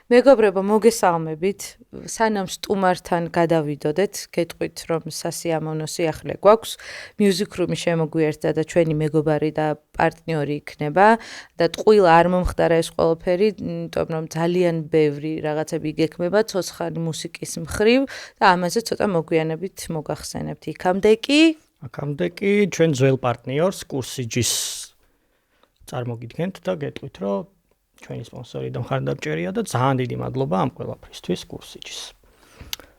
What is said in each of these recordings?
მეგობრებო, მოგესალმებით. სანამ სტუმართან გადავიდოდეთ, გეტყვით, რომ სასიამოვნო სიახლე გვაქვს. Music Room-ი შემოგვიერთდა და ჩვენი მეგობარი და პარტნიორი იქნება და ტყუილ არ მომხდარა ეს ყველაფერი, იმიტომ რომ ძალიან ბევრი რაღაცები იგექმება ცოცხალი მუსიკის მხრივ და ამაზე ცოტა მოგვიანებით მოგახსენებთ. აქამდე კი ჩვენ ძველ პარტნიორს კურსიჯის წარმოგიდგენთ და გეტყვით, რომ ჩვენი სპონსორი და მხარდამჭერია და ძალიან დიდი მადლობა ამ ყველაფრისთვის კურსიჯის.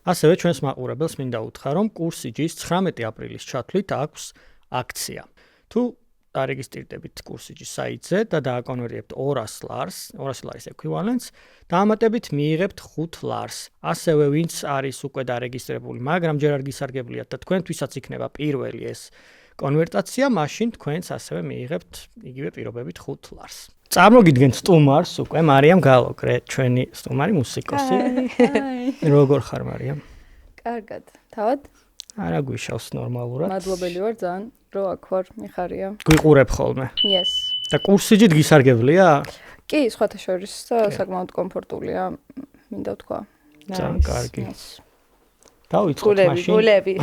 ასევე ჩვენს მაყურებელს მინდა უთხრა, რომ კურსიჯის 19 აპრილის ჩათვლით აქვს აქცია. თუ დარეგისტრირდებით კურსიჯის საიტზე და დააკონვერტებთ 200 ლარს ეკვივალენტს, დაამატებით მიიღებთ 5 ლარს. ასევე ვინც არის უკვე დარეგისტრირებული, მაგრამ ჯერ არ გისარგებლიათ და თქვენთვისაც იქნება პირველი ეს კონვერტაცია, მაშინ თქვენც ასევე მიიღებთ იგივე პირობებით 5 ლარს. წარმოგიდგენთ სტუმარს უკვე მარიამ გალოგრე, ჩვენი სტუმარი მუსიკოსი. როგორ ხარ მარიამ? კარგად. თავად? არა გვიშავს ნორმალურად. მადლობელი ვარ ძალიან, რომ აქ ვარ, მიხარია. გვიყურებ ხოლმე. Yes. და კურსიჯით გისარგებლია? კი, სხვათა შორის და საკმაოდ კომფორტულია, მინდა ვთქვა. ძალიან კარგი. დავიწყოთ მაშინ. გულები.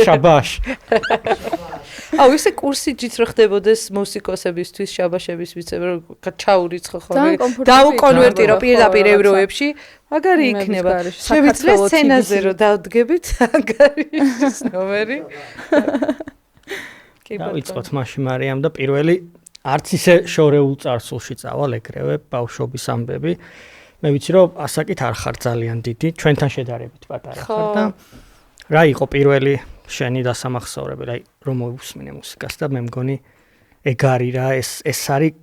შაბაშ. აუ ისე კურსიჯით რო ხდებოდეს მუსიკოსებისთვის, შაბაშების ვიცებ რომ ჩაურიცხო ხოლმე. დაუკონვერტირო პირდაპირ ევროებში, მაგარი იქნება. შევიძლია სცენაზე რომ დავდგებით, მაგარი ის ნომერი. დავიწყოთ მაშინ მარიამ და პირველი არც ისე შორეულ წარსულში წავალ ეგრევე ბავშვობის ამბები. მე ვიცი რომ ასაკით არ ხარ ძალიან დიდი, ჩვენთან შედარებით პატარა ხარ და რა იყო პირველი შენი დასამახსოვრებელი, აი რომ მოვუსმინე მუსიკას და მე მგონი ეგ არის რა, ეს არის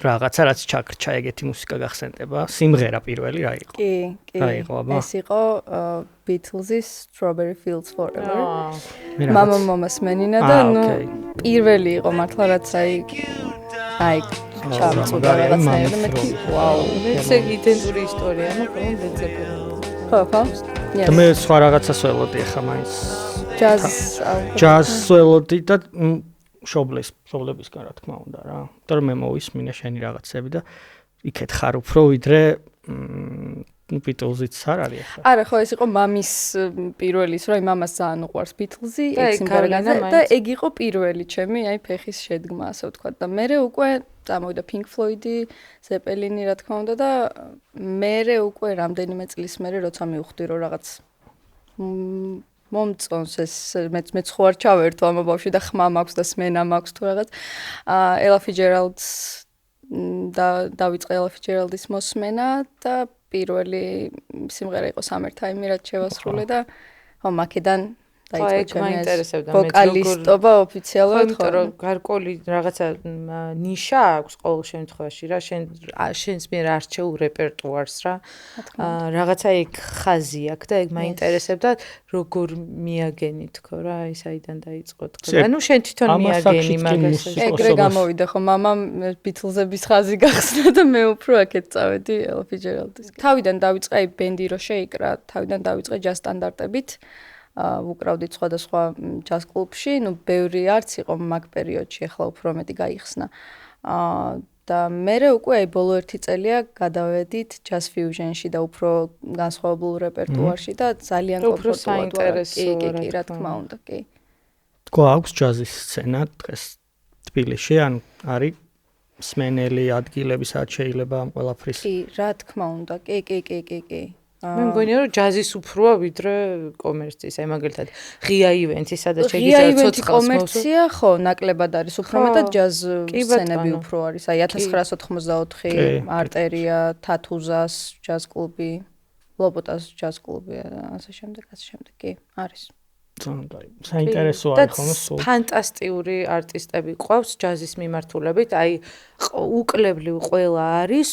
რაღაცა რაც ჩაქრჩა ეგეთი მუსიკა გახსენდება, სიმღერა პირველი რა იყო? კი, რა იყო აბა? ეს იყო Beatles-ის Strawberry Fields Forever. მამას მენინა და ნუ პირველი იყო მართლა რაც აი ჩამწუდა რაღაცნაირად და მეთქი ვაუ, ეს იდენტური ისტორია, მაგრამ ბეძებია. ხო. და მე სხვა რაღაცას ველოდი ახლა მაინც ჯაზ ველოდი და შობლებისგან რა თქმა უნდა რა. იმიტომ რომ მე მოვისმინე შენი რაღაცები და იქეთ ხარ უფრო ვიდრე Beatles-იც არ არის ახლა. არა, ხო, ეს იყო მამის პირველი, რომ მამას ძალიან უყვარს Beatles-ი, ეგ სიმღერა და ეგ იყო პირველი ჩემი, აი ფეხის შედგმა, ასე ვთქვათ და მე უკვე წამოვიდა Pink Floyd-ი, Zeppelin-ი, რა თქმა უნდა და მე უკვე რამდენიმე წლის მერე როცა მივხვდი რომ რაღაც მომწონს ეს მე ხო არ ჩავერთო ამ ბავშვი და ხმა მაქვს და სმენა მაქვს თუ რაღაც Ella Fitzgerald და დავიწყე Ella Fitzgerald-ის მოსმენა და პირველი სიმღერა იყო Summertime, რაც შევასრულე და ხო მაკედან დაიწყო ჩემი ვოკალისტობა ოფიციალურად ხო, რომ გარკვეული რაღაცა ნიშა აქვს ყოველ შემთხვევაში რა, შენს მიერ არჩეულ რეპერტუარს რა. რაღაცა ეგ ხაზი აქვს და ეგ მაინტერესებდა როგორ მიაგენი თქო რა, აი საიდან დაიწყო თქო. ანუ შენ თვითონ მიაგენი მაგას. ეგრე გამოვიდა ხო, მამამ Beatles-ების ხაზი გახსნა და მე უფრო აქეთ წავედი Ella Fitzgerald-ის. თავიდან დავიწყე აი ბენდი რო შეიკრა, თავიდან დავიწყე ჯაზ სტანდარტებით. ვუკრავდით სხვადასხვა ჯაზ კლუბში, ნუ ბევრი არც იყო მაგ პერიოდში, ახლა უფრო მეტი გაიხსნა. და მე უკვე აი ბოლო 1 წელია გადავედით ჯაზ ფიუჟენში და უფრო განსხვავებულ რეპერტუარში და ძალიან კომფორტულად. კი, რა თქმა უნდა, კი. გვაქვს ჯაზის სცენა დღეს თბილისში, ან არის მსმენელი ადგილები, სადაც შეიძლება ამ ყველაფრის. კი, რა თქმა უნდა, კი. მე მგონია რომ ჯაზის უფროა ვიდრე კომერციის, აი მაგალითად ღია ივენთი, სადაც შეიძლება ცოცხალს კომერცია, ხო, ნაკლებად არის უფრო მეტად ჯაზ სცენები უფრო არის. აი 1994 არტერია, თათუზას ჯაზ კლუბი, ლობოტას ჯაზ კლუბი, ასე შემდეგ, კი, არის. საინტერესო არის ხოლმე სულ. ფანტასტიკური არტისტები ყავს ჯაზის მიმართულებით, აი უკლებლივ ყველა არის,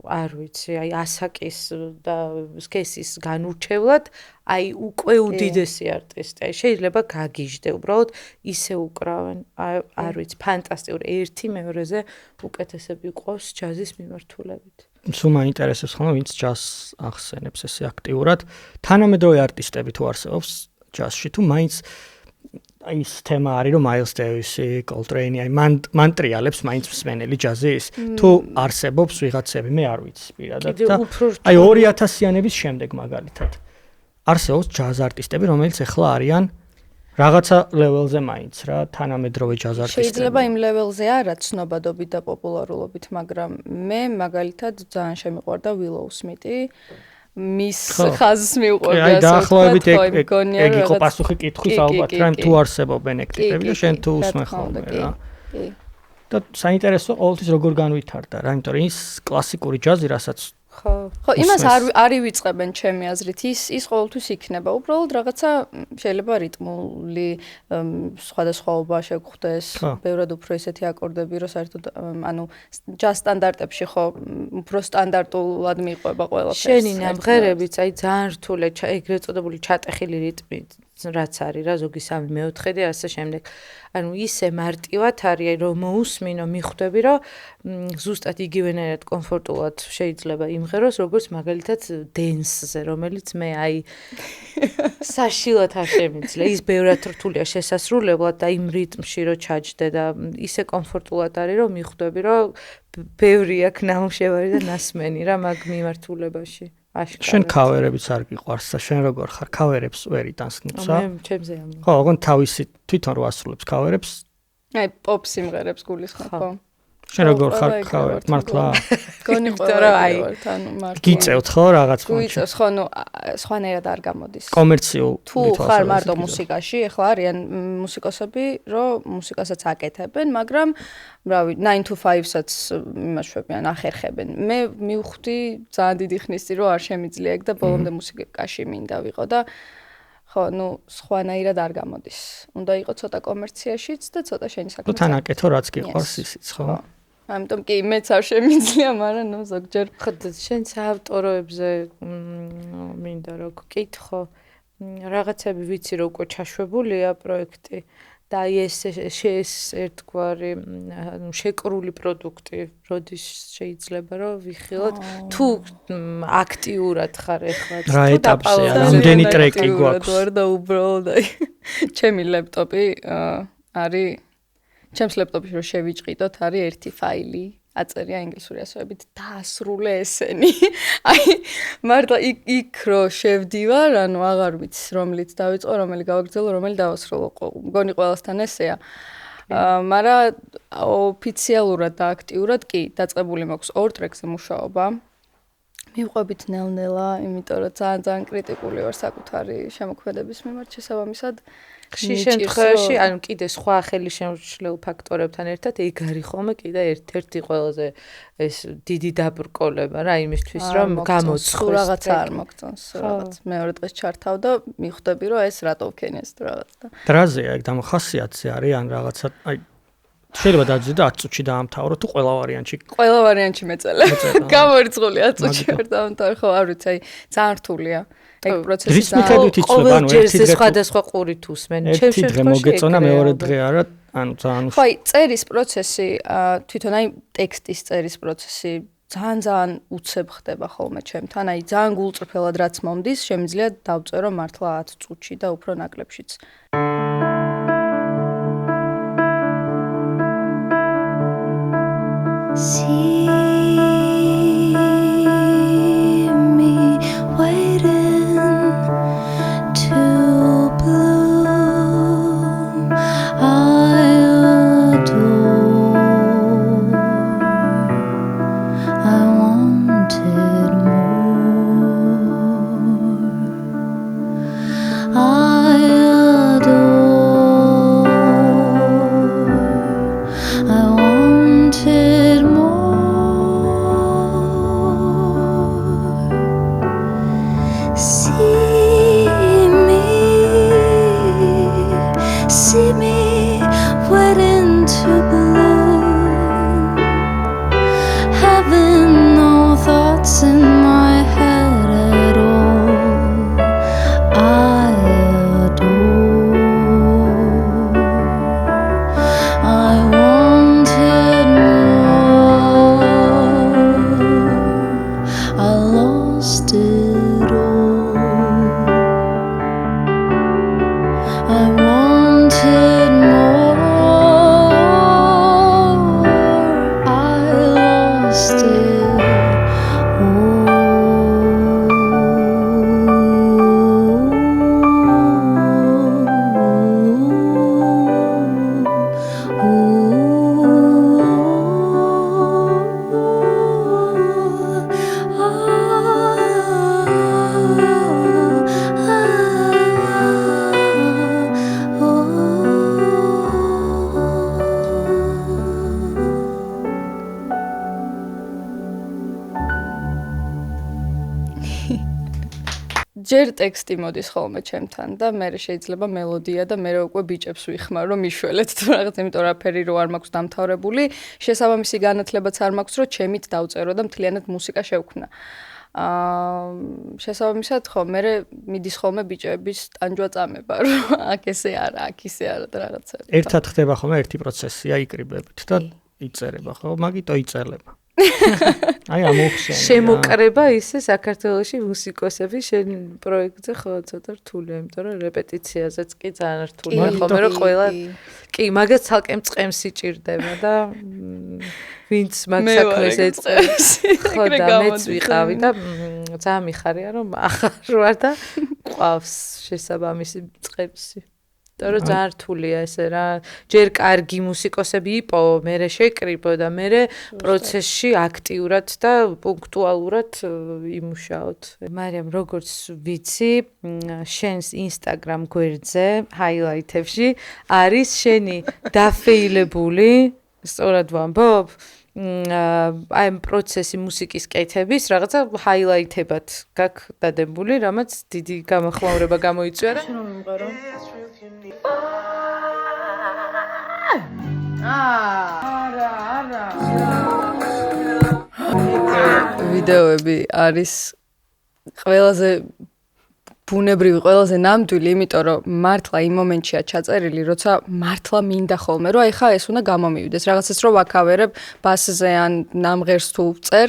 არ ვიცი, აი ასაკის და სქესის განურჩევლად, აი უკვე უდიდესი არტისტი. აი შეიძლება გაგიჟდე, უბრალოდ ისე უკრავენ, არ ვიცი, ფანტასტიკური, ერთი მეორეზე უკეთესები ყავს ჯაზის მიმართულებით. სულ მაინტერესებს ხოლმე ვინც ჯაზს ახსენებს ესე აქტიურად, თანამედროვე არტისტები თუ არსებობს ჯაზში თუ მაინც ის თემა არის რომ Miles Davis-ი, Coltrane-ი, აი მან ტრიალებს მაინც მსმენელი ჯაზის თუ არსებობს ვიღაცები, მე არ ვიცი პირადად და აი 2000-იანების შემდეგ მაგალითად არსებობს ჯაზ არტისტები, რომელიც ახლა არიან რაღაცა level-ზე მაინც რა, თანამედროვე ჯაზ არტისტები. შეიძლება იმ level-ზე არა ცნობადობით და პოპულარულობით, მაგრამ მე მაგალითად ძალიან შემიყვარდა Willow Smith-ი. მის ხაზს მიუყვებია აი დაახლოებით ეგ იყო პასუხი კითხვის ალბათ რა თუ არსებობენ ეგ ტიპები და შენ თუ უსმენ ხოლმე რა და საინტერესო ყოველთვის როგორ განვითარდა რა იმიტომ რომ ის კლასიკური ჯაზი რასაც ხო იმას არ ივიწყებენ ჩემი აზრით ის ყოველთვის იქნება უბრალოდ რაღაცა შეიძლება რიტმული სხვადასხვაობა შეგხვდეს ბევრად უფრო ესეთი აკორდები რომ საერთოდ ანუ ჯაზ სტანდარტებში ხო უფრო სტანდარტულად მიყვება ყველაფერს შენი ნამღერებიც აი ძალიან რთული ეგრეთ წოდებული ჩატეხილი რიტმი რაც არის რა ზოგი 3/4 და ასე შემდეგ. ანუ ისე მარტივად არის რომ მოусმინო მიხვდები რომ ზუსტად იგივენერად კომფორტულად შეიძლება იმღეროს როგორც მაგალითად დენსზე რომელიც მე აი საშილად არ შემიძლია ის ბევრად რთულია შესასრულებლად და იმ რიტმში რომ ჩაჯდე და ისე კომფორტულად არის რომ მიხვდები რომ ბევრი აქვს ნამუშევარი და ნასმენი რა მაგ მიმართულებაში შენ ქავერებიც არ გიყვარს და შენ როგორ ხარ ქავერებს ვერ იტანს ნუცა მე ჩემზე ამბობ ხო ოღონდ თავისი თვითონ რო ასრულებს ქავერებს აი პოპ სიმღერებს გულისხმობ ხო შენ როგორ ხარ ქავერებს მართლა გონი ყველა აი ანუ მართლა გიწევთ ხო რაღაც გიწევს ხო ნუ სხვანაირად არ გამოდის კომერციულ თუ ხარ მარტო მუსიკაში ეხლა არიან მუსიკოსები რომ მუსიკასაც აკეთებენ მაგრამ რავი 9 to 5-საც იმაშვებიან ახერხებენ მე მივხვდი ძალიან დიდი ხნის წინ რომ არ შემიძლია ეგ და ბოლომდე მუსიკაში მინდა ვიყო და ხო ნუ სხვანაირად არ გამოდის უნდა იყო ცოტა კომერციაშიც და ცოტა შენი საქმე თუ თან აკეთო რაც გიყვარს ისიც ხო ამიტომ კი მეც არ შემიძლია მაგრამ ნუ ზოგჯერ ხო შენ საავტოროებზე მინდა რომ გკითხო რაღაცები ვიცი რომ უკვე ჩაშვებულია პროექტი და ეს ერთგვარი შეკრული პროდუქტი როდის შეიძლება რომ ვიხილოთ თუ აქტიურად ხარ ეხლა რა ეტაპზე რამდენი ტრეკი გვაქვს ვარ და უბრალოდ აი ჩემი ლეპტოპი არის ჩემს ლეპტოპში რომ შევიჭყიდოთ არის ერთი ფაილი აწერია ინგლისური ასოებით დაასრულე ესენი აი მართლა იქ რო შევდივარ ანუ აღარ ვიცი რომლით დავიწყო რომელი გავაგრძელო რომელი დავასრულო მგონი ყველასთან ესეა მაგრამ ოფიციალურად და აქტიურად კი დაწყებული მაქვს 2 ტრეკზე მუშაობა მივყვებით ნელ-ნელა იმიტომ რომ ძალიან კრიტიკული ვარ საკუთარი შემოქმედების მიმართ შესაბამისად ხშირ შემთხვევაში ანუ კიდე სხვა ხელი შემშლელ ფაქტორებთან ერთად ეგ არის ხოლმე კიდე ერთ-ერთი ყველაზე ეს დიდი დაბრკოლება რა იმისთვის რომ გამოცხოს რაღაცა არ მოგწონს რაღაც მეორე დღეს ჩართავ და მიხვდები რომ ეს რატო ვქენი ეს რაღაც და დრაზეა ეგ დამახასიათზე არის ან რაღაცა აი შეიძლება დაძე და 10 წუთში დაამთავრო თუ ყველა ვარიანტში მეწელე გამორიცხული 10 წუთში ვერ დაამთავრო ხო არ ვიცი აი ძალიან რთულია ეგ პროცესი ძალიან ყოველჯერ სხვადასხვა ყურით უსმენ ერთი დღე მოგეწონა მეორე დღე არა ანუ ძალიან ხო აი წერის პროცესი თვითონ აი ტექსტის წერის პროცესი ძალიან უცებ ხდება ხოლმე ჩემთან აი ძალიან გულწრფელად რაც მომდის შემიძლია დავწერო მართლა 10 წუთში და უფრო ნაკლებშიც See me waiting to bloom. I adore. I wanted more. I adore. I wanted See me waiting to bloom, having no thoughts in my head at all. I adore. I wanted more. I lost it all. I wanted ჯერ ტექსტი მოდის ხოლმე ჩემთან და მე შეიძლება მელოდია და მე უკვე ბიჭებს ვიხმარ რომ მიშველეთ თუ რაღაც, იმიტომ რომაფერი რო არ მაქვს დამთავრებული, შესაბამისი განათლებაც არ მაქვს რომ ჩემით დავწერო და მთლიანად მუსიკა შევქმნა. შესაბამისად ხო, მე მიდის ხოლმე ბიჭების ტანჯვა წამება, რომ აქ ესე არა, აქ ისე არა და რაღაცა. ერთად ხდება ხოლმე ერთი პროცესია იკრიბებით და იწერება, ხო? მაგიტო იწერლება. აი ამოხსენე. შემოკრება ისე საქართველოში მუსიკოსები შენ პროექტზე ხო ცოტა რთულია, იმიტომ რომ რეპეტიციაზეც კი ძალიან რთულია ხოლმე რომ ყველა კი მაგაც ცალკე მწყემს იჭირდება და ვინც მაგ საქმეს ეწევს ხო და მეც ვიყავი და ძალიან მიხარია რომ ახარ ვარ და ყავს შესაბამისი მწყემსი. Τώρα ძალიან რთულია ესე რა. ჯერ კარგი მუსიკოსები იყო, მერე შეკრიბო და მერე პროცესში აქტიურად და პუნქტუალურად იმუშაოთ. მაგრამ როგორც ვიცი, შენს Instagram გვერდზე, ჰაილაითებში არის შენი დაფეილებული, სწორად ვამბობ, აი ამ პროცესი მუსიკის კეთების რაღაცა ჰაილაითებად გაქვს დადებული, რამაც დიდი გამოხმაურება გამოიწვია. შენ რომ მიმღერო? არა. ვიდეოები არის ყველაზე ბუნებრივი, ყველაზე ნამდვილი, იმიტომ რომ მართლა იმ მომენტშია ჩაწერილი, როცა მართლა მინდა ხოლმე, რომ აი ხა ეს უნდა გამომივიდეს, რაღაცას რო ვაკავერებ ბასზე ან ნამღერს თუ წერ.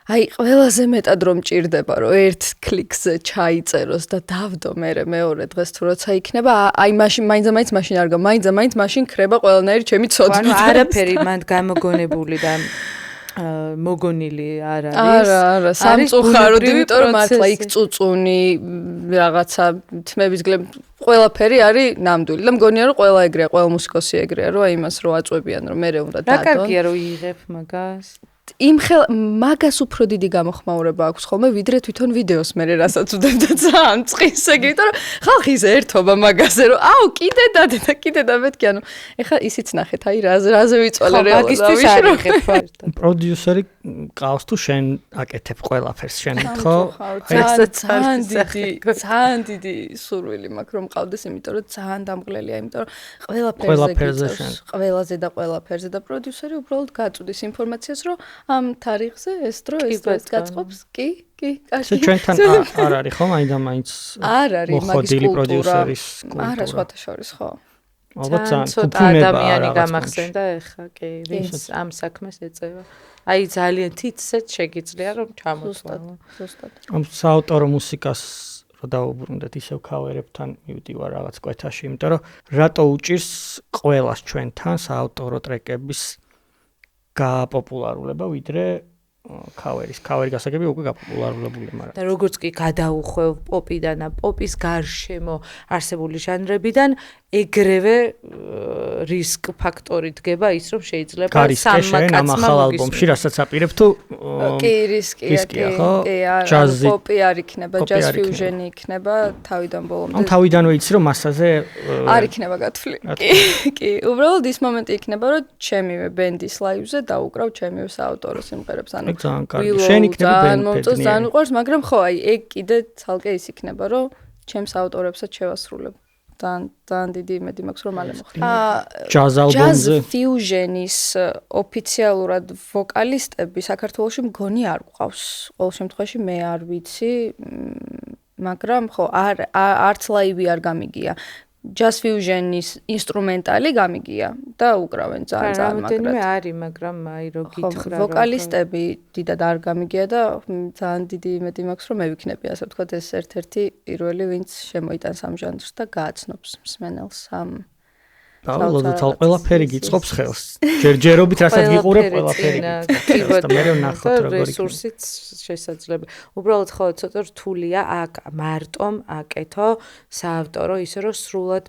აი ყველაზე მეტად რომ ჭირდება რომ ერთ კლიკზე ჩაიწეროს და დავდო მეორე დღეს თუ როცა იქნება აი მაშინ მაინც მაშინ არ გა მაინც მაშინ ქრება ყველანაირი ჩემი ცოდნა. ანუ არაფერი მანდ გამოგონებული და მოგონილი არ არის. არა, სამწუხაროდ, იმიტომ რომ მართლა იქ წუწუნი რაღაცა თმების გლებ ყველაფერი არის ნამდვილი და მგონია რომ ყველა ეგრეა, ყველა მუსიკოსი ეგრეა, რომ აი იმას რო აწვევიან რომ მე უნდა დადონ. რა კარგია რომ იღებ მაგას. მაგას უფრო დიდი გამოხმაურება აქვს ხოლმე ვიდრე თვითონ ვიდეოს მე რასაც უდებ და ძალიან წყის ეგ იმიტომ რომ ხალხი ზე ერთობა მაგაზე რომ აუ კიდე დადე და კიდე და მეთქი ანუ ეხა ისიც ნახეთ აი რაზე ვიწვალე რეალურად მაგისთვის არ იღებ პროდიუსერი ყავს თუ შენ აკეთებ ყველაფერს შენით ხო ძალიან დიდი სურვილი მაქვს რომ ყავდეს იმიტომ რომ ძალიან დამღლელია იმიტომ რომ ყველაფერზე და ყველაფერზე და პროდიუსერი უბრალოდ გაწვდის ინფორმაციას რომ ამ თარიღზე ეს დრო ეს გაწყობს კი კარგი ჩვენთან არ არის ხო მაინც არ არის მაგის კულტურა არა სხვათა შორის ხო ალბათ ადამიანი გამახსენდა ეხა კი ვინც ამ საქმეს ეწევა აი ძალიან თითსეთ შეგიძლია რომ ჩამოწვალო ზუსტად ამ საავტორო მუსიკას რო დაუბრუნდეთ ისევ ქავერებთან მივდივარ რაღაც კვეთაში იმიტომ რომ რატო უჭირს ყველას ჩვენთან საავტორო ტრეკების გაპოპულარულება ვიდრე ქავერი გასაგები უკვე გაპოპულარულებულია მაგრამ და როგორც კი გადაუხვევ პოპიდან პოპის გარშემო არსებული ჟანრებიდან ეგრევე რისკ ფაქტორი დგება ის რომ შეიძლება სამმა კაცმა ალბომში რასაც აპირებ თუ კი რისკია კი არა პოპი არ იქნება ჯაზ ფიუჟენი იქნება თავიდან ბოლომდე ან თავიდანვე იცი რომ მასაზე არ იქნება გათვლი კი უბრალოდ ის მომენტი იქნება რომ ჩემივე ბენდის ლაივზე დაუკრავ ჩემივე საავტორო სიმღერებს ანუ ძალიან კარგი შენ იქნება ბენდი ძალიან უყვარს მაგრამ ხო აი ეგ კიდე ცალკე ის იქნება რომ ჩემს ავტორებსაც შევასრულებ ძალიან დიდი იმედი მაქვს რომ მალე მოხდება. ჯაზ ალბომზე ფიუჟენის ოფიციალურად ვოკალისტები საქართველოში მგონი არ გვყავს. ყოველ შემთხვევაში მე არ ვიცი, მაგრამ ხო არც ლაივი არ გამიგია. ჯაზ ფიუჟენის ინსტრუმენტალი გამიგია და უკრავენ ძალიან მაგრად. მე არის, მაგრამ აი რო გითხრა რომ ვოკალისტები დიდად არ გამიგია და ძალიან დიდი იმედი მაქვს რომ მე ვიქნები ასე ვთქვათ ეს ერთ-ერთი პირველი ვინც შემოიტანს ამ ჟანრს და გააცნობს მსმენელს ამ ალბათ ყველაფერი გიწყობს ხელს. ჯერჯერობით რასაც გიყურებ ყველაფერი. და მე ვნახოთ როგორ რესურსიც შესაძლებელი. უბრალოდ ხო ცოტა რთულია აქ მარტომ აკეთო საავტორო ისე რომ სრულად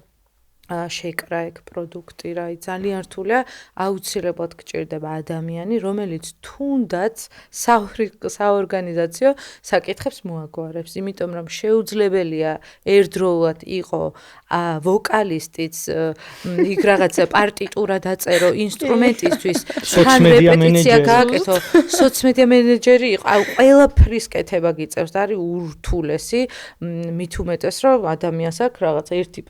შეიკრა ეგ პროდუქტი რა, ძალიან რთულია, აუცილებლად გჭირდება ადამიანი, რომელიც თუნდაც საორგანიზაციო საკითხებს მოაგვარებს, იმიტომ რომ შეუძლებელია ერთდროულად იყო ვოკალისტიც, იქ რაღაცა პარტიტურა დაწერო ინსტრუმენტისთვის, თან რეპეტიცია გააკეთო, სოციმედია მენეჯერი იყო, ყველაფრის კეთება გიწევს და არის ურთულესი, მით უმეტეს რომ ადამიანს აქვს რაღაცა ერთი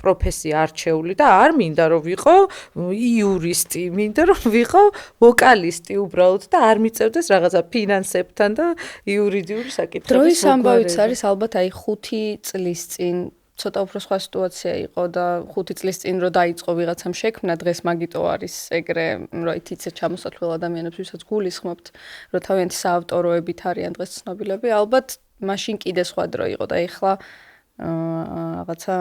პროფესია არჩეული და არ მინდა რომ ვიყო იურისტი, მინდა რომ ვიყო ვოკალისტი უბრალოდ და არ მიწევდეს რაღაცა ფინანსებთან და იურიდიული საკითხების დროის ამბავიც არის ალბათ აი 5 წლის წინ ცოტა უფრო სხვა სიტუაცია იყო და 5 წლის წინ რო დაიწყო ვიღაცამ შექმნა, დღეს მაგიტო არის ეგრე, რომ იცით ჩამოსათვლელ ადამიანებს, ვისაც გულისხმობთ, რომ თავიანთი საავტოროებით არიან დღეს ცნობილები, ალბათ მაშინ კიდე სხვა დრო იყო და ეხლა რაღაცა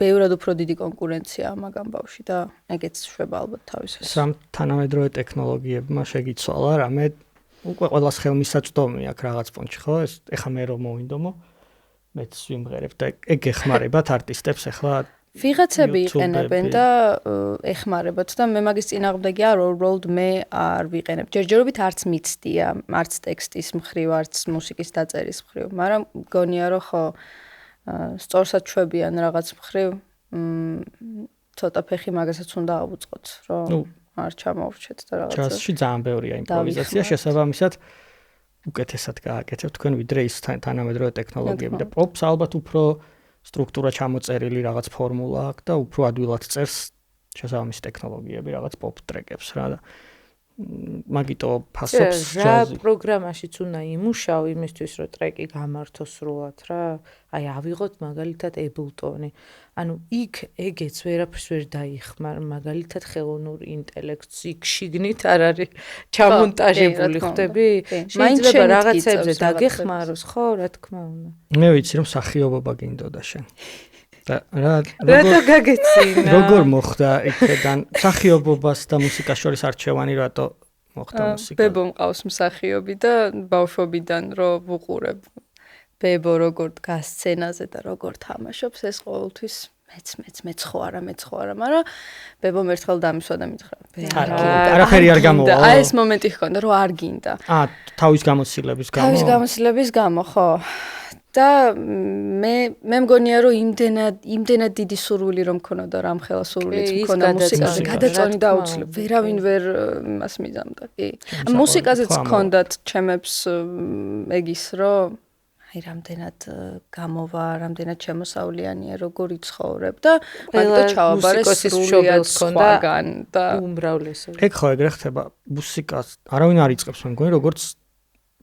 ბევრად უფრო დიდი კონკურენცია ამ ამბავში და ეგეც შვება ალბათ თავისას. სამ თანამედროვე ტექნოლოგიებმა შეგიცვალა რამე უკვე ყველას ხელმისაწვდომი აქვს რაღაც პონჩი ხო ეს ეხა მე რომ მოვინდომო მეც ვიმღერებ და ეგ ეხმარებათ არტისტებს ეხლა ვიღაცები იყენებენ და ეხმარებათ და მე მაგის წინააღმდეგი არ უბრალოდ მე არ ვიყენებ. ჯერჯერობით არც მიცდია, არც ტექსტის მხრივ, არც მუსიკის დაწერის მხრივ, მაგრამ მგონია რომ ხო სწორსაც ჩვებიან რაღაც მხრივ ცოტა ფეხი მაგასაც უნდა ავუწყოთ, რომ არ ჩამოვრჩეთ და რაღაცა. ჯაზში ძალიან ბევრია იმპროვიზაცია, შესაბამისად უკეთესად გააკეთებ თქვენ ვიდრე ის თანამედროვე ტექნოლოგიები და პოპს ალბათ უფრო სტრუქტურა ჩამოწერილი რაღაც ფორმულა აქვს და უფრო ადვილად წერს შესაბამისი ტექნოლოგიები რაღაც პოპ ტრეკებს რა და მაგიტო ფასობს ჯაზი. რა პროგრამაშიც უნდა იმუშაო იმისთვის რომ ტრეკი გამართოს სრულად რა. აი ავიღოთ მაგალითად Ableton-ი. ანუ იქ ეგეც ვერაფერს ვერ დაიხმარ, მაგალითად ხელოვნურ ინტელექტს იქ შიგნით არ არის ჩამონტაჟებული ხდები? შეიძლება რაღაცებზე დაგეხმაროს, ხო, რა თქმა უნდა. მე ვიცი რომ სახიობობა გინდოდა შენ. და რატო გაგეცინა? როგორ მოხდა იქიდან სახიობობას და მუსიკას შორის არჩევანი რატო მოხდა მუსიკა? ბებო მყავს მსახიობი და ბავშვობიდან რომ ვუყურებ ბებო როგორ დგას სცენაზე და როგორ თამაშობს ეს ყოველთვის მეც ხო არა, მაგრამ ბებომ ერთხელ დამისვა და მითხრა. არაფერი არ გამოვა. აი ეს მომენტი ჰქონდა რომ არ გინდა. თავის გამოცდილების გამო. თავის გამოცდილების გამო, ხო. და მე მგონია რომ იმდენად დიდი სურვილი რომ მქონოდა რა ამხელა სურვილიც მქონდა მუსიკაზე გადაწონი დაუცილებლად ვერავინ ვერ იმას მიზამდა კი მუსიკაზეც მქონდათ ჩემებს ეგის რომ აი რამდენად გამოვა რამდენად შემოსავლიანია როგორ იცხოვრებ და მაგიტო ჩავაბარე სრულიად სხვაგან და უმრავლესობა ეგ ხო ეგრე ხდება მუსიკას არავინ არ იწყებს მე მგონი როგორც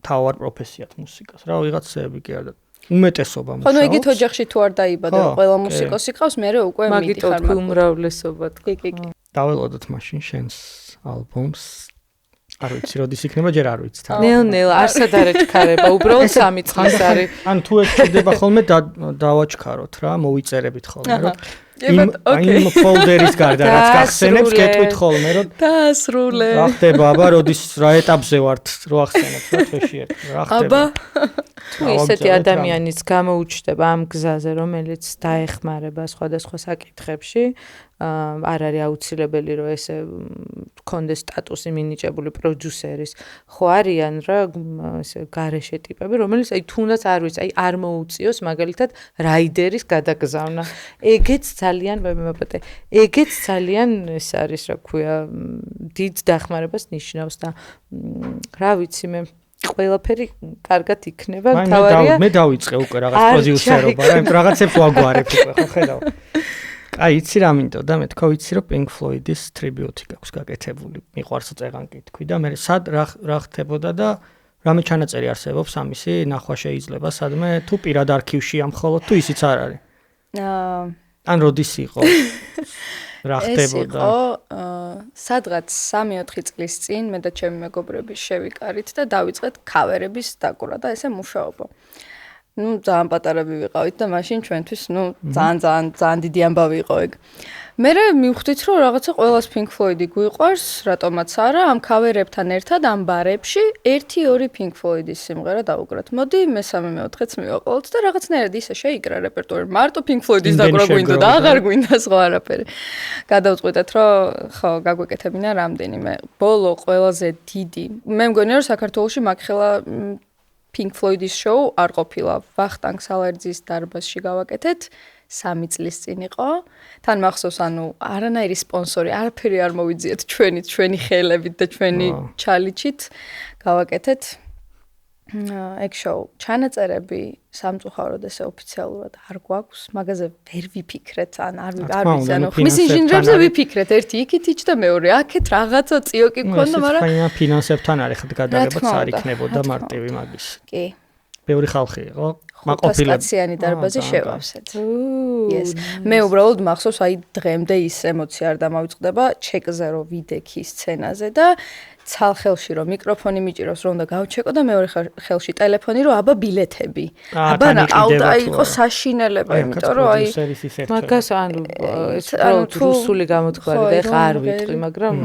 თავარ პროფესიად მუსიკას რა ვიღაცები კი არა უმეტესობა მუშაობს. ხო, ეგეთ ოჯახში თუ არ დაიბადა, ყველა მუსიკოსი ყავს, მე უკვე მიდიხარ მაგით უმრავლესობა. კი. დაველოდოთ მაშინ შენს ალბომს. არ ვიცი, როდის იქნება, ჯერ არ ვიცი. ნელ-ნელ არსად არ ეჩქარება, უბრალოდ 3 წლის არის. ანუ თუ ეს ხდება ხოლმე დავაჩქაროთ რა, მოვიწერებით ხოლმე, რომ იმ ფოლდერის გარდა რაც გახსენებს, გეტყვით ხოლმე, რომ დაასრულე. რა ხდება, აბა, როდის რა ეტაპზე ვართ, რო ახსენებ, რა თვეში ერთ, რა ხდება. აბა თუ ისეთი ადამიანიც გამოუჩნდება ამ გზაზე, რომელიც დაეხმარება სხვადასხვა საკითხებში, არ არის აუცილებელი რომ ესე კონდეს სტატუსი მინიჭებული პროდიუსერის, ხო არიან რა ესე გარეშე ტიპები, რომელიც აი თუნდაც არ ვიცი, აი არ მოუწიოს მაგალითად რაიდერის გადაგზავნა. ეგეც ძალიან მემაპატე. ეგეც ძალიან ეს არის რა ქვია, დიდ დახმარებას ნიშნავს და რა ვიცი მე ყველაფერი კარგად იქნება, თავარია. მე დავიწყე უკვე რაღაც პროდიუსერობა, რაღაცებს ვაგვარებ უკვე, ხო ხედავ. აი, იცი რა მინდოდა, მე თქვა ვიცი რომ Pink Floyd-ის ტრიბიუტი გაქვს გაკეთებული. მიყვარს წეღან კითხვი და მე სად რა ხდებოდა და რამე ჩანაწერი არსებობს ამისი, ნახვა შეიძლება სადმე თუ პირად არქივშია მხოლოდ თუ ისიც არ არის. ან როდის იყო? რა ხდებოდა? ეს იყო სადღაც 3-4 წლის წინ მე და ჩემი მეგობრები შევიკარით და დავიწყეთ ქავერების დაკვრა და ესე მუშაობა. ძალიან პატარები ვიყავით და მაშინ ჩვენთვის ძალიან დიდი ამბავი იყო ეგ. მე მივხვდით რომ რაღაცა ყველას Pink Floyd-ი გვიყვარს, რატომაც არა, ამ ქავერებთან ერთად ამ ბარებში 1-2 Pink Floyd-ის სიმღერა დავუკრათ. მოდი, მესამე მეოთხეც მივაყოლოთ და რაღაცნაირად ისე შეიკრა რეპერტუარი. მარტო Pink Floyd-ის დაკვრა გვინდა და აღარ გვინდა სხვა არაფერი. გადავწყვიტეთ რომ ხო, გაგვეკეთებინა რამდენიმე. ბოლო ყველაზე დიდი. მე მგონია რომ საქართველოში მაგხელა Pink Floyd-ის შოუ არ ყოფილა. ვახტანგ სალარძის დარბაზში გავაკეთეთ. 3 წლის წინ იყო. თან მახსოვს, არანაირი სპონსორი, არაფერი არ მოვიძიეთ ჩვენი ხელებით და ჩვენი ჩალიჩით გავაკეთეთ. ეგ შოუ ჩანაწერები სამწუხაროდ ესე ოფიციალურად არ გვაქვს, მაგაზე ვერ ვიფიქრეთ, არ ვიცი, ხმის ინჟინრებზე ვიფიქრეთ, ერთი იქით იჭდა, მეორე აქეთ რაღაცა წიოკი გქონდა, მაგრამ ფინანსებთან არის ხეთ გადაღებაც არ იქნებოდა მარტივი მაგის. კი. ბევრი ხალხი იყო. მაყოფილებიანი დარბაზი შევავსეთ. Yes. მე უბრალოდ მახსოვს, დღემდე ის ემოცია არ დამავიწყდება ჩეკზე რომ ვიდექი სცენაზე და ცალხელში რომ მიკროფონი მიჭიროს რომ უნდა გავჩეკო და მეორე ხელში ტელეფონი რომ აბა ბილეთები. აბა იყო საშინელება, იმიტომ რომ მაგას ეს რუსული გამოთქვარი და ეხა არ ვიტყვი, მაგრამ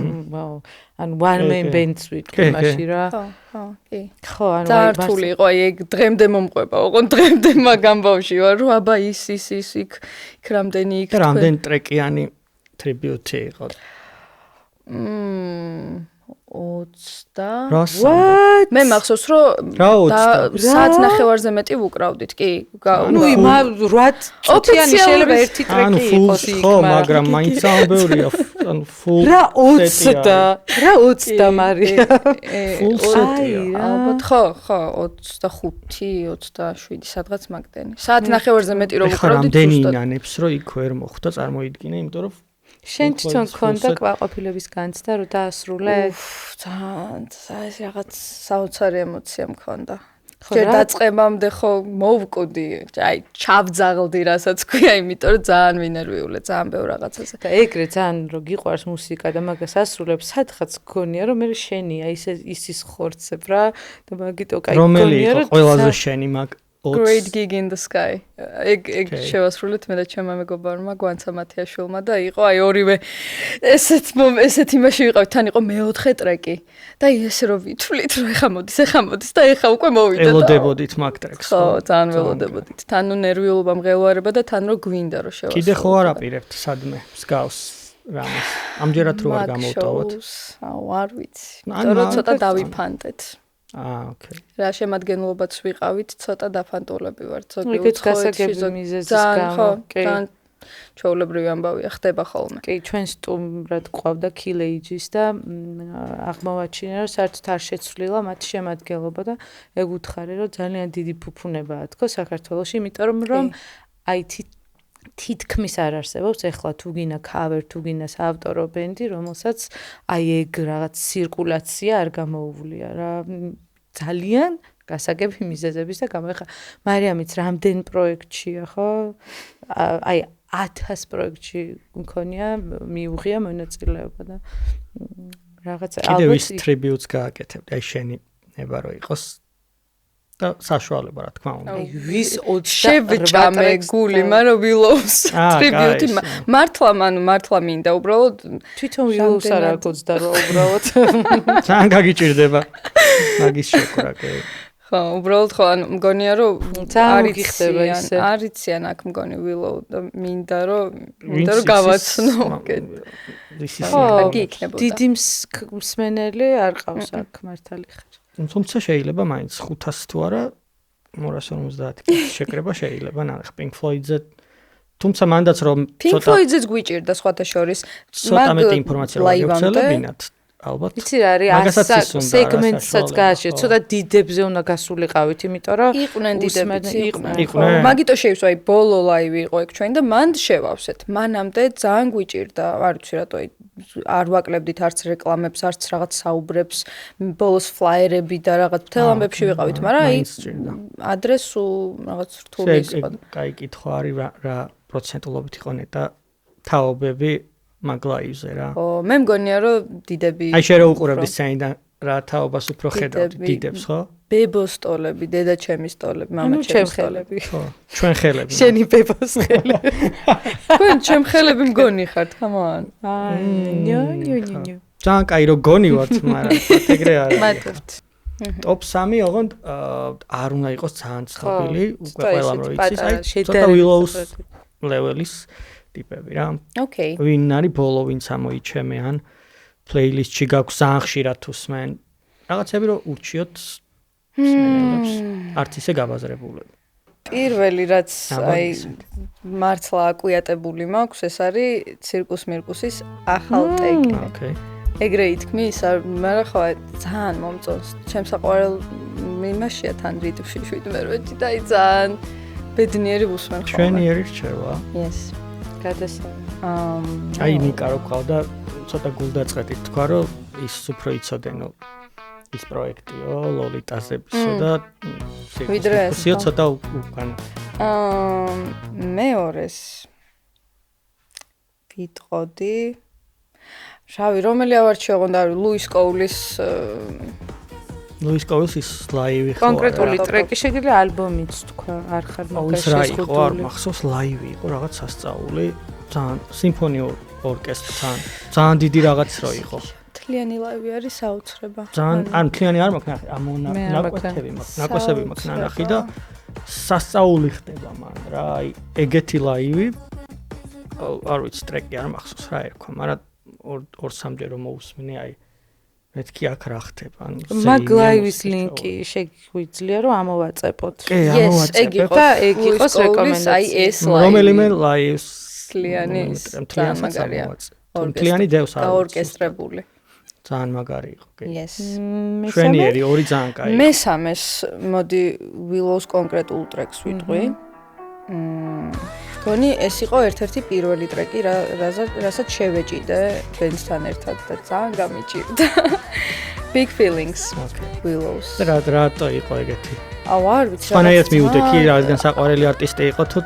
one man bands ვიტყვი მაშინ რა. კი. ხო, ძართული იყო, ეგ დღემდე მომყვება, ოღონდ დღემდე მაგ ამბავში ვარ, რომ აბა ის იქ რამდენი იქ. და რამდენი ტრეკიანი ტრიბიუტი იყო. 20 What? მე მახსოვს რომ საათ ნახევარზე მეტი ვუკრავდით, კი. ნუ 8 წუთიანი შეიძლება ერთი ტრეკი იყოს იქ, ხო, მაგრამ მაინც ამბეურია, full რა 20 და მარია. full set-ია. ალბათ ხო, 25, 27 სადღაც მაგდენი. საათ ნახევარზე მეტი რომ ვუკრავდით, რამდენი ინანებს რომ იქ ვერ მოხვდა, წარმოიდგინე, იმიტომ რომ შენ თვითონ ქონდა კმაყოფილების განცდა რომ დაასრულე? ძალიან ეს რაღაც საოცარი ემოცია მქონდა. ჯერ დაწყებამდე ხო მოვკვდი, აი ჩავძაღლდი რასაც ქვია, იმიტომ რომ ძალიან ვინერვიულე, ძალიან ბევრ რაღაცაზე. და ეგრე ძალიან რომ გიყვარს მუსიკა და მაგას ასრულებ, სადღაც გქონია რომ მე შენია ის ხორცებ რა და მაგიტო კაი გქონია რომ ყველაზე შენი მაგ Great Gig in the Sky. ეგ შევასრულეთ მე და ჩემმა მეგობარმა გვანცა მათიაშვილმა და იყო აი ორივე ესეთ იმაში ვიყავით, თან იყო მეოთხე ტრეკი და ესე რომ ვითვლით რომ ეხა მოდის და ეხა უკვე მოვიდა და ელოდებოდით მაგ ტრეკს. ხო, ძალიან ველოდებოდით. თან ნერვიულობა მღელვარება და თან რო გვინდა რომ შევასრულოთ. კიდე ხო არ აპირებთ სადმე მსგავს რამეს. ამჯერად რო არ გამოვტოვოთ. არ ვიცი. იმიტომ რომ ცოტა დავიფანტეთ. ოკეი. რა შემადგენლობაც ვიყავით, ცოტა დაფანტულები ვართ, ზოგი უცხოეთში მიზეზის გამო. კი. ჩვეულებრივი ამბავია, ხდება ხოლმე. კი, ჩვენ სტუმრად ყავდა Kill Ages და აღმოვაჩინა, რომ საერთოდ არ შეცვლილა მათი შემადგენლობა და ეგ უთხარი, რომ ძალიან დიდი ფუფუნებაა თქო საქართველოში, იმიტომ რომ აი თითქმის არ არსებობს ეხლა თუ გინა cover თუ გინა საავტორო ბენდი, რომელსაც აი ეგ რაღაც ცირკულაცია არ გამოუვლია რა. ძალიან გასაგები მიზეზების და გამო ეხლა მარიამიც რამდენ პროექტშია ხო? აი 1000 პროექტში მქონია მიუღია მონაწილეობა და რაღაცა კიდევ ის ტრიბიუტს გააკეთებდი, აი შენი ნება რო იყოს და საშუალება რა თქმა უნდა. აი ვის 28 გული, მაგრამ ვილოუს ტრიბიუტი მართლა მინდა უბრალოდ თვითონ ვილოუს არ აქვს და რა უბრალოდ ძალიან გაგიჭირდება მაგის შეკრა კი. ხო, უბრალოდ ხო, მგონია რომ არ იხდება ისე. არიციან აქ მგონი ვილოუ და მინდა რომ გავაცნო. დიდი მსმენელი არ ყავს აქ მართალი ხარ. თუმცა შეიძლება მაინც 500 თუ არა 250 შეკრება შეიძლება ნახე Pink Floyd-ზე. თუმცა მანდაც რომ Pink Floyd-ზეც გვიჭირდა სხვათა შორის ცოტა მეტი ინფორმაცია რა გავხსენებინათ. ალბათ. იცი რა არის სეგმენტსაც გააჩნია, ცოტა დიდებზე უნდა გასულიყავით, იმიტომ რომ იყვნენ დიდებიც იყვნენ. მაგიტო შევსვა აი ბოლო ლაივი იყო ეგ ჩვენ და მანდ შევავსეთ. მანამდე ძალიან გვიჭირდა, არ ვიცი რატო არ ვაკლებდით არც რეკლამებს, არც რაღაც საუბრებს, ბოლოს ფლაიერები და რაღაც მთელ ამბებში ვიყავით, მაგრამ აი ადრე სულ რაღაც რთული იყო. კაი კითხვა არის რა პროცენტულობით იყო ნეტა თაობები მაგ ლაივზე რა. მე მგონია რომ დიდები აი შე რა უყურებდი სცენიდან რა თაობას უფრო ხედავთ დიდებს, ხო? ბებოს სტოლები, დედა ჩემის სტოლები, მამა ჩემის სტოლები. ხო, ჩვენ ხელები. შენი ბებოს ხელები. თქვენ ჩემ ხელები მგონი ხართ, come on. ნიო. ძალიან კაი რო გონი ვართ, მაგრამ ეგრე არა. მადლობთ. Top 3 ოღონდ არ უნდა იყოს ძალიან ცნობილი, უკვე ყველამ რო იცის, აი ცოტა შედარებით Willows level-ის ტიპები რა. Okay. ვინ არის ბოლო ვინც ამოიჩემე ან playlist-ში გაქვს ძალიან ხშირად უსმენ. რაღაცები რო ურჩიოთ მსმენელებს, არც ისე გაბაზრებულები. პირველი რაც აი მართლა აკვიატებული მაქვს, ეს არის ცირკუს მირკუსის ახალ ტექი. Okay. ეგრე ითქმის, მაგრამ ხო ძალიან მომწონს. ჩემს საყვარელ იმაშია თან რიტმში 17 და აი ძალიან ბედნიერი ვუსმენ ხოლმე. ჩვენიერი რჩევა. Yes. გადასა. აი ნიკა რო ყავდა ცოტა გულდაწყეთით თქვა რომ ის უფრო იცოდენო ის პროექტიო ლოლიტაზებისო და ვიდრე ეს, სიო ცოტა უკან მეორეს ვიტყოდი რავი რომელი ავარჩიო გონდა ლუის კოულის ლუის კოულის ის ლაივი ხო კონკრეტული ტრეკი შეიძლება ალბომიც თქვა არ ხარ მაგას რა იყო არ მახსოვს ლაივი იყო რაღაც სასწაული ძალიან სიმფონიურ ორკესტრთან ძალიან დიდი რაღაც რო იყო მთლიანი ლაივი არის საოცრება ძალიან ან მთლიანი არ მაქვს ნახე ამონაკვეთები მაქვს ნაკვესები მაქვს ნანახი და სასწაული ხდება მან რა აი ეგეთი ლაივი არ ვიცი ტრეკი არ მახსოვს რა ერქვა მაგრამ ორ სამჯერ მოусმინე აი მეთქი აქ რა ხდება ან მაგ ლაივის ლინკი შეგვიძლია რომ ამოვაწეპოთ კი ამოვაწეპოთ და ეგ იყოს რეკომენდაცია აი ეს ლაივი რომელიმე ლაივს მთლიანი მთლიანი მთლიანი დევს არის ორკესტრებული ძალიან მაგარი იყო კი yes შვენიერი ორი ძალიან კაი მესამეს მოდი Willows კონკრეტულ ტრეკს ვიტყვი გონი ეს იყო ერთ-ერთი პირველი ტრეკი რასაც შევეჭიდე ბენდთან ერთად და ძალიან გამიჭირდა Big Feelings Willows რატო იყო ეგეთი აუ არ ვიცი სპანაიეთ მიუდექი რადგან საყვარელი არტისტი იყო თუ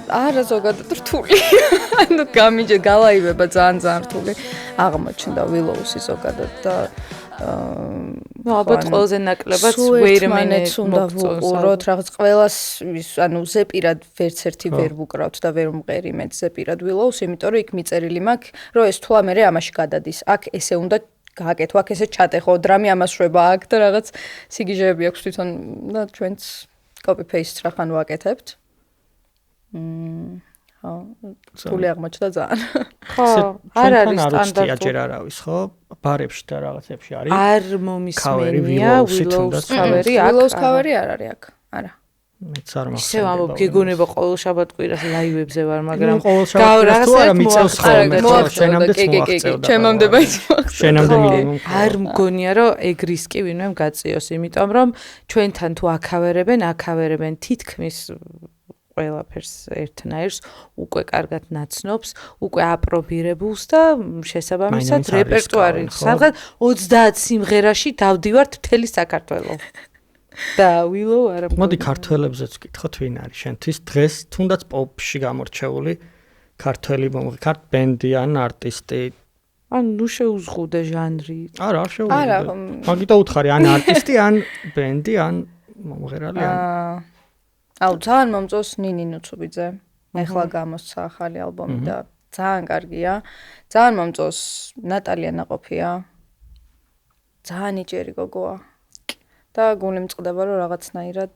არა ზოგადად რთული ანუ გამიჭირდა გალაივება ძალიან რთული აღმოჩნდა Willows-ი ზოგადად და ალბათ ყველაზე ნაკლებად wait a minute უნდა ვუყუროთ რაღაც ყველას ანუ ზეპირად ვერც ერთი ვერ ვუკრავთ და ვერ ვმყერი მე ზეპირად Willows იმიტომ რომ იქ მიწერილი მაქვს რომ ეს თუ ამერე ამაში გადადის აქ ესე უნდა გააკეთო აქ ესე ჩატეხო დრამი ამას შვება აქ და რაღაც სიგიჟეები აქვს თვითონ და ჩვენც copy paste რახან ვაკეთებთ ხო თული აღმოჩნდა ძალიან ხო არ არის სტანდარტული აჯერ არავის ხო ბარებში და რაღაცებში არის არ მომისმენია Willows cover-ი აქ Willows cover-ი არ არის აქ არა მეც არ მახსენდება ისე ამბობ გეგონება ყოველ შაბათ-კვირას ლაივებზე ვარ მაგრამ რაღაც თუ არა მიწევს ხოლმე შენამდეც მოახწევდა ჩემამდე მაინც შენამდე მინიმუმ არ მგონია რომ ეგ რისკი ვინმე გაწიოს იმიტომ რომ ჩვენთან თუ აკავერებენ თითქმის ყველაფერს ერთნაირს უკვე კარგად ნაცნობს, უკვე აპრობირებულს და შესაბამისად რეპერტუარი. სადღაც 30 სიმღერაში დავდივართ მთელი საქართველო. და Willow არა მოდი ქართველებზეც ვკითხოთ ვინ არის შენთვის დღეს თუნდაც პოპში გამორჩეული ქართველი მომღერალი ბენდი ან არტისტი ან ნუ შეუზღუდე ჟანრი. არა შეუზღუდე. მაგიტო უთხარი ან არტისტი ან ბენდი ან მომღერალი ან აუ ძალიან მომწონს ნინი ნუცუბიძე. ეხლა გამოსცა ახალი ალბომი და ძალიან კარგია. ძალიან მომწონს ნატალია ნაყოფია. ძალიან იჭერი გოგოა. და გული მწყდება რომ რაღაცნაირად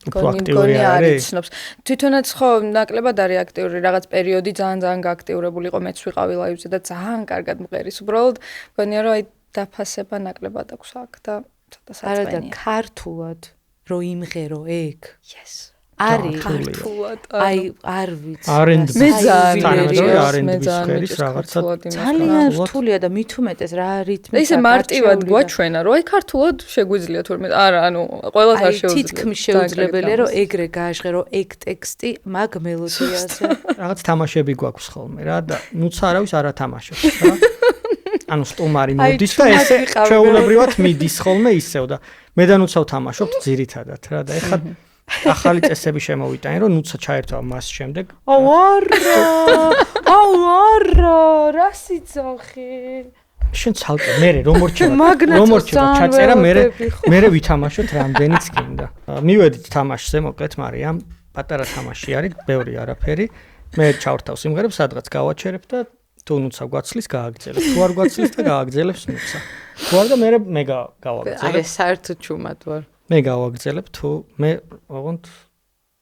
გონი არის ცნობს. თვითონაც ხო ნაკლებად არის აქტიური, რაღაც პერიოდი ძალიან გააქტიურებული იყო, მეც ვიყავი ლაივზე და ძალიან კარგად მღერის. უბრალოდ გონია რომ აი დაფასება ნაკლებად აქვს აქ და ცოტა საწყენია. არა და ქართულად რო იმღერო ეგ. Yes. არის ქართულად. აი არ ვიცი. მე ძალიან R&B-ის რაღაცა ძალიან რთულია და მით უმეტეს რა რითმი. ისე მარტივად გვაჩვენა, რომ აი ქართულად შეგვიძლია თურმე არა, ანუ ყველას არ შეუძლია. თითქმის შეუძლებელია რომ ეგრე გააჟღე რომ ეგ ტექსტი მაგ მელოდიაზე. რაღაც თამაშები გვაქვს ხოლმე რა და ნუც არავის არ ათამაშებს რა. ანუ სტუმარი მოდის და ესე ჩვეულებრივად მიდის ხოლმე ისევ და მე და ნუცა ვთამაშობთ ძირითადად რა და ეხლა ახალი წესები შემოვიტანე რომ ნუცა ჩაერთვა მას შემდეგ აუ არა რა სიცოხი შენ ცალკე მე რომ ჩაწერა მე ვითამაშოთ რამდენიც გინდა. მივედით თამაშზე მოკლედ, მაგრამ პატარა თამაში არის, ბევრი არაფერი. მე ჩავრთავ სიმღერებს, სადღაც გავაჩერებ და თუ ნუცა გვაცლის, გააგრძელებ. თუ არ გვაცლის და გააგრძელებს ნუცა. თუ არ და მე გავაგრძელებ. აი საერთოდ ჩუმად ვარ. მე გავაგრძელებ თუ მე ოღონდ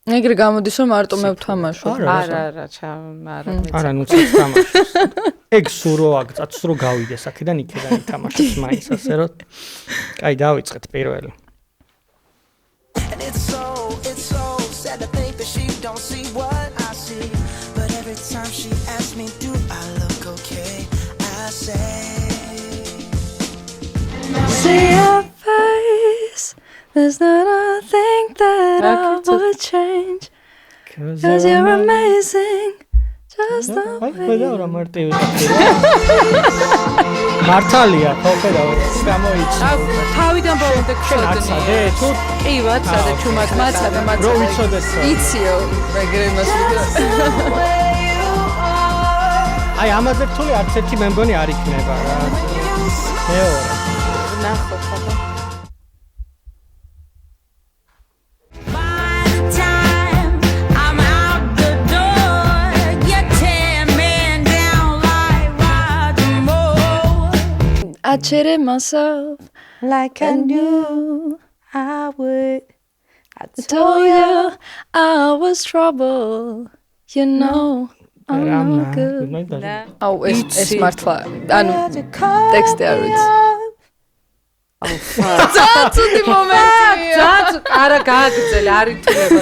ეგრე გამოდის რომ მარტო მე ვთამაშო. არა, არა, ნუცა თამაშობს. ეგ სურო აგწაც სურო გავიდეს აქედან იქედან ითამაშოს მაინც ასე რომ კაი დავიწყეთ პირველი. It's so sad to think that she don't see what I see. But every time she asks me, do I look okay? I See your face. There's not a thing that I would change. 'Cause you're amazing. Just the way. ვედა მარტივი ხდება. მართალია, ხედავ, გამოიცა. თავიდან ბოლომდე ხსოდე, თუ კი ვაცადე ჩუმად მაცადე. რო ვიცოდეს. იციო, ეგრე იმას ვიდა. აი ამაზე რთული არც ერთი მე მგონი არ იქნება რა. მეორე. ნახოთ ხოდა. I cheated myself Like I knew I would. I told you I was trouble. You know I'm no good. აუ ეს მართლა ანუ ტექსტი არ ვიცი. აუ ფა. ცუდი მომენტია. ძაც არა გააგრძელე არ ითვლება.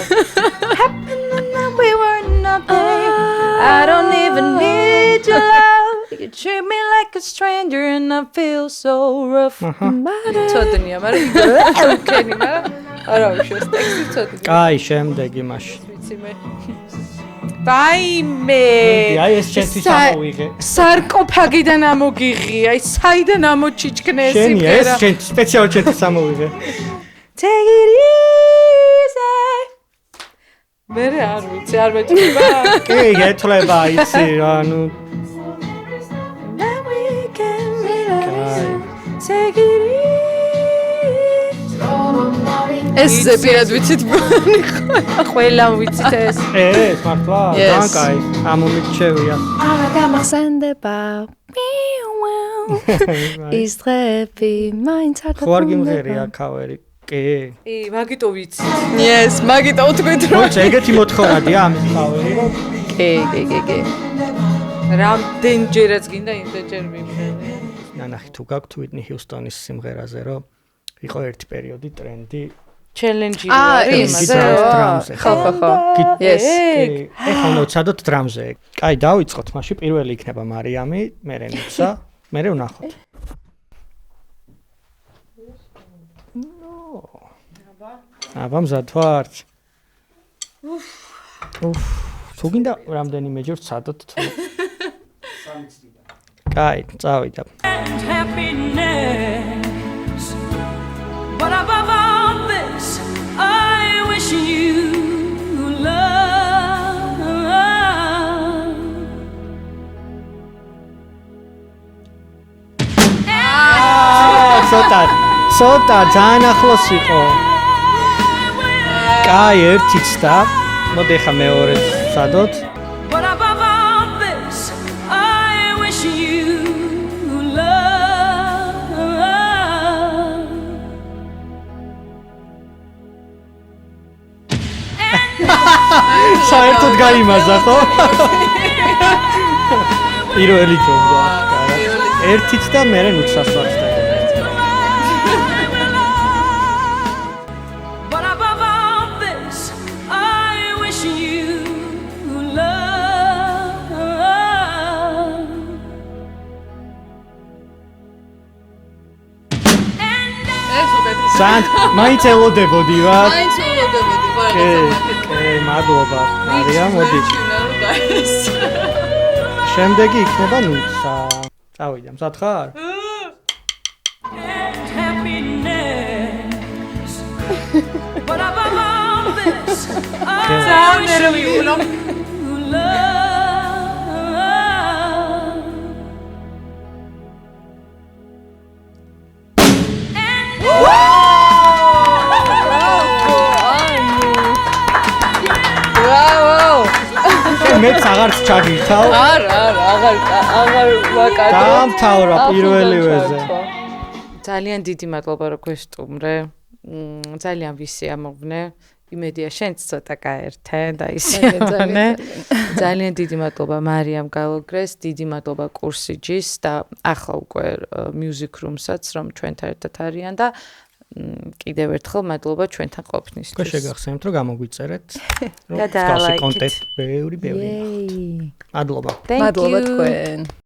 We were nothing. I don't even need your love. You treat me like a stranger and I feel so rough. ცოდნია, მაგრამ უკენი, მაგრამ არა უშოს ტექსტი ცოდნია. კაი, შემდეგი მაშინ. ვიცი მე. ვაიმე. აი ეს ჩემთვის ამოვიღე. სარკოფაგიდან ამოგიღი, აი საიდან ამოჩიჩქნე ეს შენი სიმღერა. ეს ჩემთვის სპეციალურად ჩემთვის ამოვიღე. Take it easy. მე არ ვიცი, არ მეწდება. კი, გეთვლება იცი, ანუ Take it easy. ეს ზეპირად ვიცით ყველა ვიცით ეს. ეს მართლა დანკაი ამომიჩევია. გამახსენდება ის დღეები მაინც არ ხო არ გიმღერია ქავერი. კი. კი, მაგიტო ვიცით. Yes, მაგიტო თქვით რომ მოიცა ეგეთი მოთხოვნადია ამის ქავერი რომ კი. რამდენჯერაც გინდა იმდენჯერ მივიღე. ნახე თუ გაქვთ Whitney Houston-ის სიმღერაზე რომ იყო ერთი პერიოდი ტრენდი ჩელენჯი ის დრამზე. ხო. Yes. ეხლა უნდა ვცადოთ დრამზე. კაი, დავიწყოთ მაშინ პირველი იქნება მარიამი, მე რენიცა, მე ვნახოთ. აბა მზად ვართ. თუ გინდა რამდენიმეჯერ ვცადოთ თუ კაი, წავიდა. happiness. But above all this, I wish you love. ცოტა ძალიან ახლოს იყო. კაი, ერთიც და მოდი ხა მეორე ვცადოთ. But above all this, I wish you love. საერთოდ გაიმაზა ხო? პირველი ჯობდა. ერთიც და მე ნუცას ვარ და. But above all this, I wish you love. სან მაინც ელოდებოდი ვარ. მაინც ველოდებოდი ვარ. კი, მადლობა. მარია, მოდი. შემდეგი იქნება ნუცა. წავიდა, მზად ხარ? Happiness. But above all this, I ძალიან მივულო. love. მეც აღარც ჩაგითავ. არა, აღარ ვაკადრებ. დამთავრა პირველივეზე. ძალიან დიდი მადლობა რომ გვესტუმრე. ძალიან ვისი ამოვნე. იმედია შენც ცოტა გაერთე და ისე. ძალიან დიდი მადლობა მარიამ გალოგრეს, დიდი მადლობა კურსიჯის და ახლა უკვე Music Room-საც რომ ჩვენთან ერთად არიან და კიდევ ერთხელ მადლობა ჩვენთან ყოფნისთვის. უკვე შეგახსენებთ რომ გამოგვიწერეთ. და დაალაიქეთ. კონტენტ ბევრი. მადლობა. Thank you. მადლობა თქვენ.